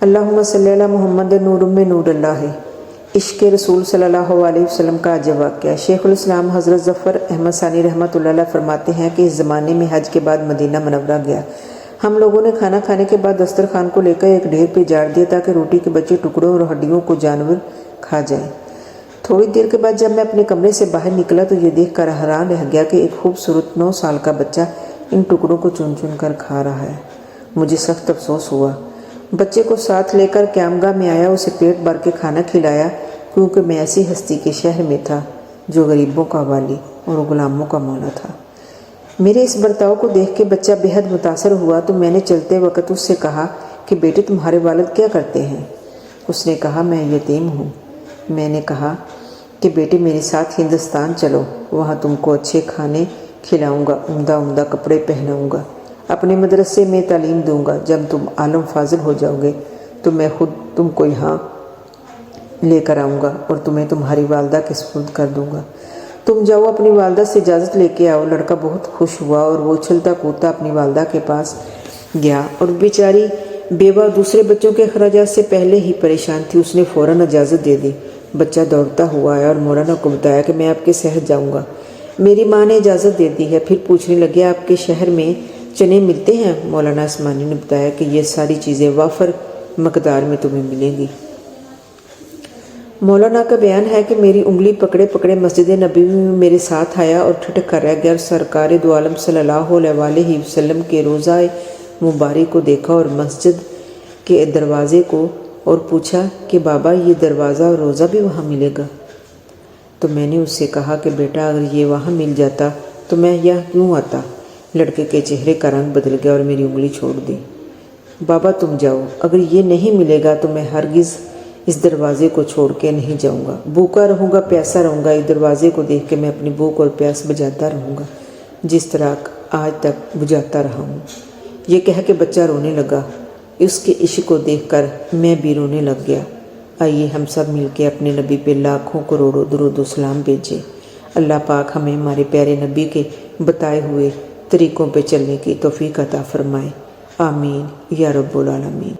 अल्लाहुम्मा सल्ली अला मोहम्मद नूरुम में नूर अल्लाह है। इश्क़ रसूल सल्लल्लाहु अलैहि वसल्लम का अजब वाक़या। शेखुल इस्लाम हज़रत ज़फ़र अहमद सानी रहमतुल्लाह अलैह फरमाते हैं कि इस ज़माने में हज के बाद मदीना मनव्वरा गया। हम लोगों ने खाना खाने के बाद दस्तरखान को लेकर एक ढेर पे झाड़ दिया ताकि रोटी के बचे टुकड़ों और हड्डियों को जानवर खा जाए। थोड़ी देर के बाद जब मैं अपने कमरे से बाहर निकला तो ये देख कर हैरान रह गया कि एक खूबसूरत 9 साल का बच्चा इन टुकड़ों को चुन चुन कर खा रहा है। मुझे सख्त अफसोस हुआ। बच्चे को साथ लेकर क्यामगाह में आया, उसे पेट भर के खाना खिलाया, क्योंकि मैं ऐसी हस्ती के शहर में था जो गरीबों का वाली और गुलामों का मौला था। मेरे इस बर्ताव को देख के बच्चा बेहद मुतासर हुआ तो मैंने चलते वक्त उससे कहा कि बेटे तुम्हारे वालिद क्या करते हैं? उसने कहा मैं यतीम हूँ। मैंने कहा कि बेटे मेरे साथ हिंदुस्तान चलो, वहाँ तुमको अच्छे खाने खिलाऊँगा, उम्दा उम्दा कपड़े पहनाऊँगा, अपने मदरसे में तालीम दूँगा। जब तुम आलम फाजिल हो जाओगे तो मैं खुद तुमको यहाँ लेकर आऊँगा और तुम्हें तुम्हारी वालदा के सुपुर्द कर दूँगा। तुम जाओ, अपनी वालदा से इजाज़त लेके आओ। लड़का बहुत खुश हुआ और वो उछलता कूदता अपनी वालदा के पास गया और बेचारी बेवा दूसरे बच्चों के अखराजात से पहले ही परेशान थी। उसने फ़ौरन इजाज़त दे दी। बच्चा दौड़ता हुआ आया और मौलाना को बताया कि मैं आपके शहर जाऊँगा। मेरी माँ ने इजाज़त दे दी है। फिर पूछने लगे आपके शहर में चने मिलते हैं? मौलाना आसमानी ने बताया कि ये सारी चीज़ें वाफर मकदार में तुम्हें मिलेंगी। मौलाना का बयान है कि मेरी उंगली पकड़े पकड़े मस्जिद नबी में मेरे साथ आया और ठिठक कर रह गया और सरकार दो आलम सल्लल्लाहु अलैहि वसल्लम के रोज़ा मुबारक को देखा और मस्जिद के दरवाज़े को और पूछा कि बाबा ये दरवाज़ा और रोज़ा भी वहाँ मिलेगा? तो मैंने उससे कहा कि बेटा अगर ये वहाँ मिल जाता तो मैं यहाँ क्यों आता? लड़के के चेहरे का रंग बदल गया और मेरी उंगली छोड़ दी। बाबा तुम जाओ, अगर ये नहीं मिलेगा तो मैं हरगिज़ इस दरवाज़े को छोड़ के नहीं जाऊंगा। भूखा रहूँगा, प्यासा रहूँगा। इस दरवाज़े को देख के मैं अपनी भूख और प्यास बुझाता रहूँगा जिस तरह आज तक बुझाता रहा हूँ। ये कह के बच्चा रोने लगा। उसके इश्क को देखकर मैं भी रोने लग गया। आइए हम सब मिलके अपने नबी पे लाखों करोड़ों दुरूद व सलाम भेजें। अल्लाह पाक हमें हमारे प्यारे नबी के बताए हुए तरीक़ों पे चलने की तौफीक अता फरमाए। आमीन या रब्बुल आलमीन।